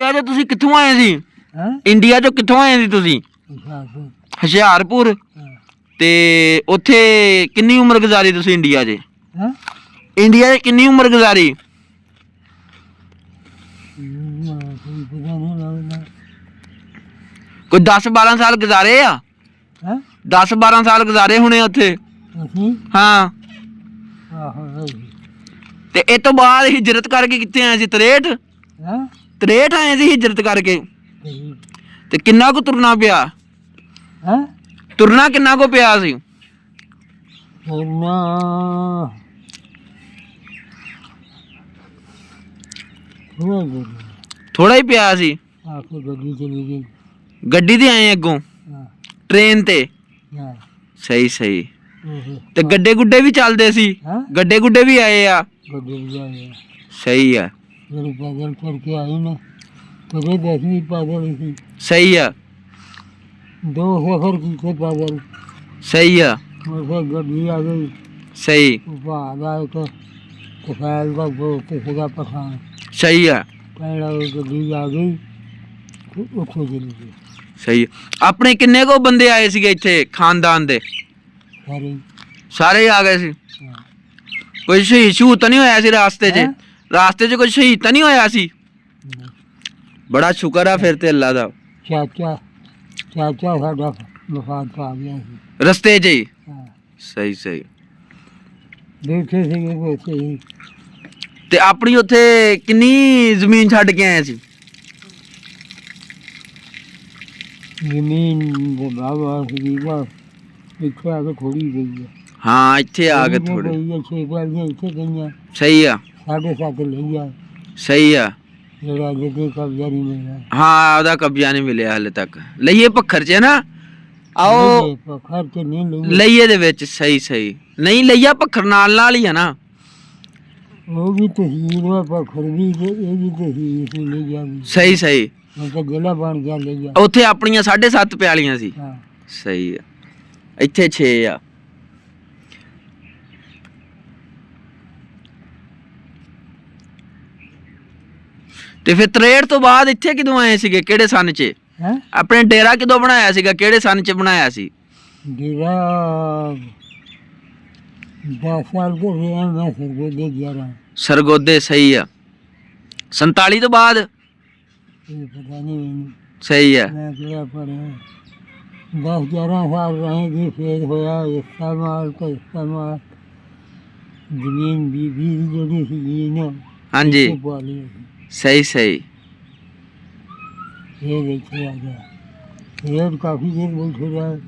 जो तुसी कित्थों आए सी? हैं? इंडिया चो कित्थों आए सी तुसी? हुशियारपुर। हुशियारपुर हाँ। ते उत्थे किन्नी उम्र गुजारी तुसी इंडिया च? हैं? इंडिया च किन्नी उम्र गुजारी? कोई पता नहीं लगता। कोई 10-12 साल गुजारे आ? हैं? 10-12 साल गुजारे होने उत्थे? ਅਸੀਂ हाँ ਆਹੋ ਨਹੀਂ। ते इस तो बाद हिजरत करके कित्थे आए सी? 63? हैं? 63 आए सी हिजरत करके? ਨਹੀਂ। ते किन्ना को तुरना पिया? हैं? तुरना किन्ना को पिया सी? ਸੁਣਨਾ ਥੋੜਾ ਜਿਹਾ थोड़ा ही पिया सी? ਆ ਕੇ ਗੱਡੀ ਚਲੀ ਗਈ। गड्डी ते आए अगों? ਹਾਂ। ट्रेन ते? ਹਾਂ। सही सही ਉਹ ते गड्डे गुड्डे भी चलदे सी? हैं? गड्डे गुड्डे भी आए आ? ਗੱਡੀ ਜਾਏ सही है ਮੇਰੇ ਪੈਦਲ ਤੁਰ ਕੇ ਆਈ ਨਾ ਤੇਰੇ ਦੇਖੀ ਪੈਦਲ ਹੀ ਸੀ। सही है ਦੋ ਸਫ਼ਰ ਕੀਤੇ ਪੈਦਲ। सही है ਮੁझੇ ਗੱਡੀ ਆ ਗਈ। सही ਬਾਹਰ ਆ ਕੇ ਕਸਾਲ ਦਾ ਬਹੁਤ ਸੀਗਾ ਪਛਾਣ। सही है ਪਹਿਲਾਂ ਉਹ ਗੱਡੀ ਆ ਗਈ ਤੇ ਉੱਥੇ ਚਲੀ ਗਈ सही है। अपने किन्ने को बंदे आए सीगे इत्थे खानदान दे? ਸਾਰੀ। सारे ही आ गए सी? ਹਾਂ। कोई शहीद शहूद तो नहीं होया सी रास्ते च? हैं? रास्ते च कोई शहीद तो नहीं होया सी? बड़ा शुक्र है फिर ते अल्लाह दा ਚਾਚਾ ਸਾਡਾ ਵਫਾਤ ਪਾ ਗਿਆ ਸੀ। रस्ते च ही? ਹਾਂ। सही सही ਬੈਠੇ ਸੀਗੇ ਉੱਥੇ ਹੀ। ते अपनी उत्थे किन्नी जमीन छड्ड के आए सी? ਜ਼ਮੀਨ ਦੇ ਬਾਬਾ ਸੀ ਬਸ ਇੱਥੇ ਆ ਕੇ ਥੋੜੀ ਗਈ ਹੈ। हाँ इत्थे आ के थोड़े ਗਈ ਹੈ 6 ਪੈਲੀਆਂ ਇੱਥੇ ਗਈਆਂ। सही है 7.5 ਲਈਆਂ सही है ਜਿਹੜਾ ਜਿੱਦੇ ਕਬਜ਼ਾ ਨਹੀਂ ਮਿਲਿਆ। हाँ ਉਹਦਾ ਕਬਜ਼ਾ ਨਹੀਂ ਮਿਲਿਆ ਹਾਲੇ ਤੱਕ। ਲਈਏ ਪੱਖਰ ਚ ਨਾ ਆਓ ਖਰਚ ਨਹੀਂ ਲਈ। ਲਈਏ ਦੇ ਵਿੱਚ ਸਹੀ ਸਹੀ ਨਹੀਂ ਲਈਆ ਪੱਖਰ ਨਾਲ ਹੀ ਆ ਨਾ। ਉਹ ਵੀ ਤਹਿਸੀਲ ਵਾ ਪੱਖਰ ਵੀ ਤੇ ਇਹ ਵੀ ਤਹਿਸੀਲ ਸੀ ਲਈਆ ਵੀ। ਸਹੀ ਸਹੀ ਹੁਣ ਤਾਂ ਜ਼ਿਲ੍ਹਾ ਬਣ ਗਿਆ ਲਈਆ। ਉੱਥੇ ਆਪਣੀਆਂ 7.5 ਪਿਆਲੀਆਂ ਸੀ। ਹਾਂ। ਸਹੀ ਆ ਇੱਥੇ 6 ਆ। ਤੇ ਫਿਰ 63 ਤੋਂ ਬਾਅਦ ਇੱਥੇ ਕਿਦੋਂ ਆਏ ਸੀਗੇ? ਕਿਹੜੇ ਸਨ ਚ? ਹੈ ਆਪਣੇ ਡੇਰਾ ਕਿਦੋਂ ਬਣਾਇਆ ਸੀਗਾ? ਕਿਹੜੇ ਸਨ ਚ ਬਣਾਇਆ ਸੀ? ਡੇਰਾ 10 ਸਾਲ ਕੇ ਰਿਹਾ ਮੈਂ ਸਰਗੋਦੇ 11। ਸਰਗੋਦੇ ਸਹੀ ਆ। 47 ਤੋਂ ਬਾਅਦ? ਇਹ ਪਤਾ ਨਹੀਂ ਮੈਨੂੰ। ਸਹੀ ਆ ਮੈਂ ਕਿਹੜਾ ਪੜਿਆ 10-11 ਸਾਲ ਰਹੇ ਜੀ ਫੇਰ ਹੋਇਆ ਇਸਤੇਮਾਲ ਤੇ ਇਸਤੇਮਾਲ ਜ਼ਮੀਨ ਵੀ ਜਿਹੜੀ ਸੀ ਨਾ ਹਾਂਜੀ ਉਹ ਪਾ ਲਈ ਅਸੀਂ। ਸਹੀ ਸਹੀ ਇਹ ਦੇਖੇ ਆ ਗਿਆ ਫੇਰ ਕਾਫੀ ਦੇਰ ਬੈਠੇ ਰਹੇ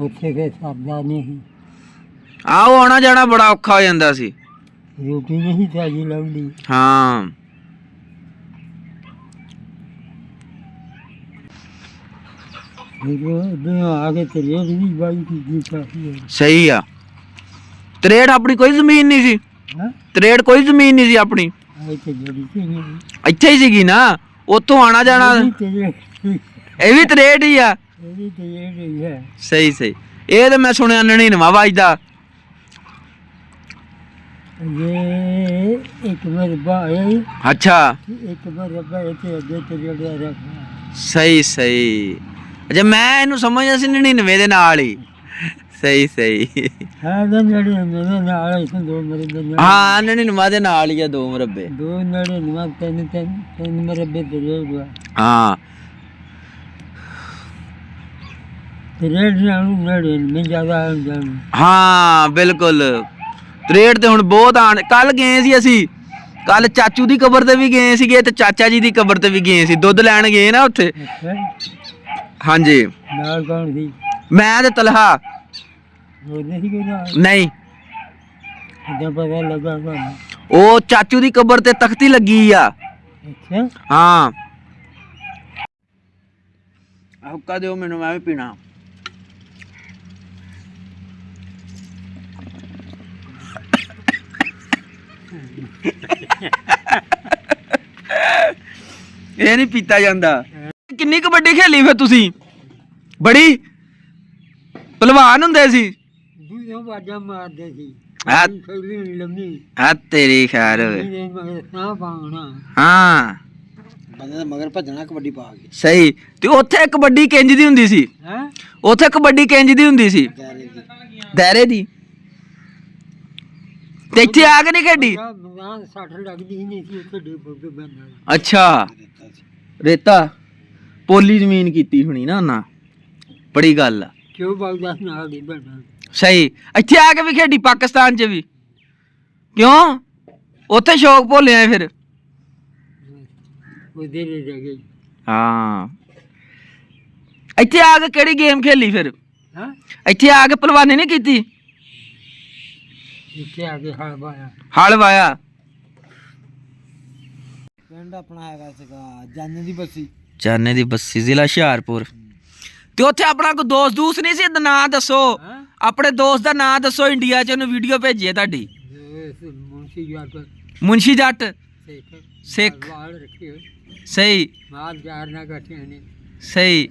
ਉੱਥੇ ਕੇ ਸਰਦਾ ਨਹੀਂ ਆਓ ਆਉਣਾ ਜਾਣਾ ਬੜਾ ਔਖਾ ਹੋ ਜਾਂਦਾ ਸੀ। ਰੋਟੀ ਨਹੀਂ ਤਾਜੀ ਲੱਭਦੀ। ਹਾਂ ਫਿਰ ਆ ਕੇ ਤੇ ਰੇਟ ਵੀ ਬਾਈ ਕੀ ਕਾਫੀ ਹੈ। ਸਹੀ ਆ। 63 ਆਪਣੀ ਕੋਈ ਜ਼ਮੀਨ ਨਹੀਂ ਸੀ? ਹਾਂ 63 ਕੋਈ ਜ਼ਮੀਨ ਨਹੀਂ ਸੀ ਆਪਣੀ? ਆਏ ਤੇ ਜਿਹੜੀ ਸੀ ਇੱਥੇ ਹੀ ਸੀਗੀ ਨਾ ਉੱਥੋਂ ਆਣਾ ਜਾਣਾ ਇਹ ਵੀ ਤੇ ਇਹ ਵੀ 63 ਹੀ ਆ। ਇਹ ਹੈ। ਸਹੀ ਸਹੀ ਇਹ ਤੇ ਮੈਂ ਸੁਣਿਆ 99 ਵੱਜਦਾ। ਇਹ ਇੱਕ ਮਰਬਾ ਹੈ ਅੱਛਾ ਇੱਕ ਮਰਬਾ ਇੱਥੇ ਅੱਗੇ ਤੇ ਜਿਹੜਾ ਰੱਖਾ। ਸਹੀ ਸਹੀ ਅੱਛਾ ਮੈਂ ਇਹਨੂੰ ਸਮਝਿਆ ਸੀ 99 ਦੇ ਨਾਲ ਹੀ। ਸਹੀ ਸਹੀ ਹਾਂ ਜਿਹੜੇ ਮੇਰੇ ਨਾਲ ਇਸ ਦੋ ਮਰਬੇ ਨਾਲ ਹਾਂ 99 ਦੇ ਨਾਲ ਹੀ ਆ 2 ਮੁਰੱਬੇ। ਦੋ ਨੜੇ ਨਿਵਾ ਤਿੰਨ ਮਰਬੇ ਤੇ ਰੇਗਾ। ਹਾਂ ਤੇ ਰੇਡ ਨਾਲ ਨੜੇ ਮੈਂ ਜ਼ਿਆਦਾ ਜਾਣ। ਹਾਂ ਬਿਲਕੁਲ 63 ਤੇ ਹੁਣ ਬਹੁਤ ਆਣ। ਕੱਲ ਗਏ ਸੀ ਅਸੀਂ ਕੱਲ ਚਾਚੂ ਦੀ ਕਬਰ ਤੇ ਵੀ ਗਏ ਸੀਗੇ ਤੇ ਚਾਚਾ ਜੀ ਦੀ ਕਬਰ ਤੇ ਵੀ ਗਏ ਸੀ। ਦੁੱਧ ਲੈਣ ਗਏ ਨਾ ਉੱਥੇ। ਹਾਂਜੀ ਨਾਲ ਕੌਣ ਸੀ? ਮੈਂ ਤੇ ਤਲਹਾ। ਉਹ ਨਹੀਂ ਕੋਈ ਨਾਲ ਨਹੀਂ ਕਿੱਦਾਂ ਪਤਾ ਲੱਗਾ ਤੁਹਾਨੂੰ? ਉਹ ਚਾਚੂ ਦੀ ਕਬਰ ਤੇ ਤਖਤੀ ਲੱਗੀ ਆ। ਅੱਛਾ ਹਾਂ ਹੁੱਕਾ ਦਿਓ ਮੈਨੂੰ ਮੈਂ ਵੀ ਪੀਣਾ। ਇਹ ਨਹੀਂ ਪੀਤਾ ਜਾਂਦਾ। ਕਿੰਨੀ ਕਬੱਡੀ ਖੇਲੀ ਫਿਰ ਤੁਸੀਂ? ਬੜੀ ਪਹਿਲਵਾਨ ਹੁੰਦੇ ਸੀ? ਦੂਜੋਂ ਬਾਜਾ ਮਾਰਦੇ ਸੀ। ਹਾਂ ਖੇਲੀ ਲੰਮੀ ਹਾਂ ਤੇਰੀ ਖੈਰ ਹੋਵੇ। ਇਹਨੇ ਮਗਰ ਸਾਹ ਪਾਉਣਾ। ਹਾਂ ਕਹਿੰਦੇ ਮਗਰ ਭੱਜਣਾ ਕਬੱਡੀ ਪਾ ਕੇ ਸਹੀ। ਤੇ ਉੱਥੇ ਕਬੱਡੀ ਕਿੰਜ ਦੀ ਹੁੰਦੀ ਸੀ? ਹੈ ਉੱਥੇ ਕਬੱਡੀ ਕਿੰਜ ਦੀ ਹੁੰਦੀ ਸੀ? ਦਾਇਰੇ ਦੀ। ਤੇ ਇੱਥੇ ਆ ਕੇ ਨਹੀਂ ਖੇਡੀ? ਸੱਟ ਲੱਗਦੀ ਨਹੀਂ ਸੀ ਉੱਥੇ ਡੇਪੋ ਬੰਦਾ। ਅੱਛਾ ਰੇਤਾ ਪੋਲੀ ਜ਼ਮੀਨ ਕੀਤੀ ਹੋਣੀ ਨਾ ਉਹਨਾਂ। ਬੜੀ ਗੱਲ ਆ। ਕਿਉਂ ਬਗਦਾ ਨਾਲ ਨਹੀਂ ਬਣਨਾ। ਸਹੀ। ਇੱਥੇ ਆ ਕੇ ਵੀ ਖੇਡੀ ਪਾਕਿਸਤਾਨ 'ਚ ਵੀ? ਕਿਉਂ ਉੱਥੇ ਸ਼ੌਕ ਭੁੱਲਿਆ ਫਿਰ? ਉਹਦੇ ਲੈ ਗਏ। ਹਾਂ ਇੱਥੇ ਆ ਕੇ ਕਿਹੜੀ ਗੇਮ ਖੇਲੀ ਫਿਰ? ਹਾਂ ਇੱਥੇ ਆ ਕੇ ਪਹਿਲਵਾਨੀ ਨਹੀਂ ਕੀਤੀ? ਇੱਥੇ ਆ ਕੇ ਹਲ ਵਾਇਆ। ਹਲ ਵਾਇਆ। ਪਿੰਡ ਆਪਣਾ ਹੈਗਾ ਸੀਗਾ ਜਾਨੇ ਦੀ ਬੱਸੀ। ਚਾਨੇ ਦੀ ਬੱਸੀ, ਜ਼ਿਲ੍ਹਾ ਹੁਸ਼ਿਆਰਪੁਰ। ਤੇ ਉੱਥੇ ਆਪਣਾ ਕੋਈ ਦੋਸਤ ਨਹੀਂ ਸੀ? ਨਾਂ ਦੱਸੋ ਆਪਣੇ ਦੋਸਤ ਦਾ, ਨਾਂ ਦੱਸੋ ਇੰਡੀਆ 'ਚ ਉਹਨੂੰ ਵੀਡੀਓ ਭੇਜੀ ਹੈ ਤੁਹਾਡੀ। ਮੁੰਸ਼ੀ ਜੱਟ। ਮੁੰਸ਼ੀ ਜੱਟ ਸਿੱਖ। ਵਾਲ ਰੱਖੇ ਹੋਏ ਸਹੀ ਮਾਲ ਜਾਰ ਨਾ ਇਕੱਠੇ ਨੇ। ਸਹੀ।